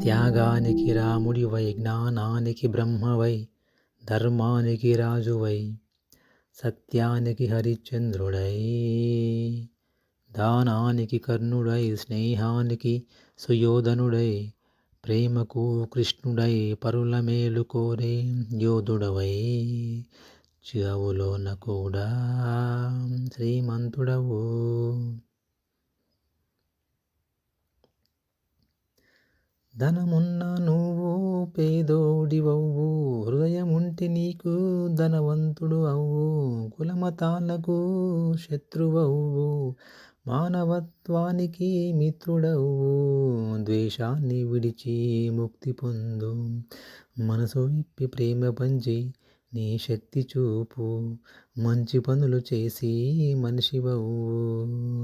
త్యాగానికి రాముడివై, జ్ఞానానికి బ్రహ్మవై, ధర్మానికి రాజువై, సత్యానికి హరిశ్చంద్రుడై, దానానికి కర్ణుడై, స్నేహానికి సుయోధనుడై, ప్రేమకు కృష్ణుడై, పరుల మేలు కోరే యోధుడవై, చావులోన కూడా శ్రీమంతుడవు. ధనమున్న నువ్వు పేదోడివవ్వు, హృదయముంటే నీకు ధనవంతుడు అవ్వు. కులమతాలకు శత్రువవ్వు, మానవత్వానికి మిత్రుడవ్వు. ద్వేషాన్ని విడిచి ముక్తి పొందు, మనసు విప్పి ప్రేమ పంచి నీ శక్తి చూపు. మంచి పనులు చేసి మనిషివవ్వు.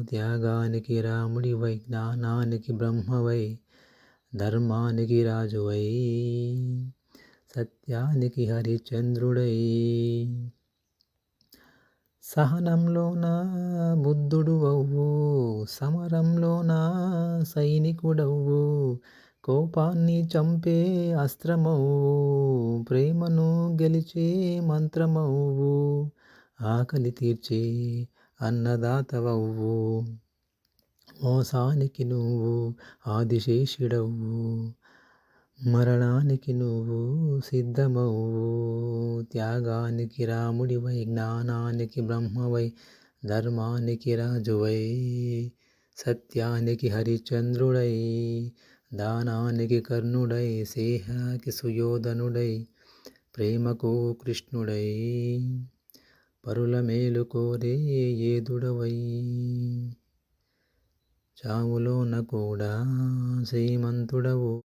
త్యాగానికి రాముడివై, జ్ఞానానికి బ్రహ్మవై, ధర్మానికి రాజువై, సత్యానికి హరిశ్చంద్రుడై. సహనంలోన బుద్ధుడు అవ్వు, సమరంలోన సైనికుడవ్వు. కోపాన్ని చంపే అస్త్రమవ్వు, ప్రేమను గెలిచే మంత్రమవ్వు. ఆకలి తీర్చే అన్నదాతవవ్వు, మోసానికి నువ్వు ఆదిశేషుడవ్వు. మరణానికి నువ్వు సిద్ధమవ్వు. త్యాగానికి రాముడివై, జ్ఞానానికి బ్రహ్మవై, ధర్మానికి రాజువై, సత్యానికి హరిశ్చంద్రుడై, దానానికి కర్ణుడై, స్నేహానికి సుయోధనుడై, ప్రేమకు కృష్ణుడై, పరుల మేలు కోరే యోధుడవై, చావులోన కూడా శ్రీమంతుడవు.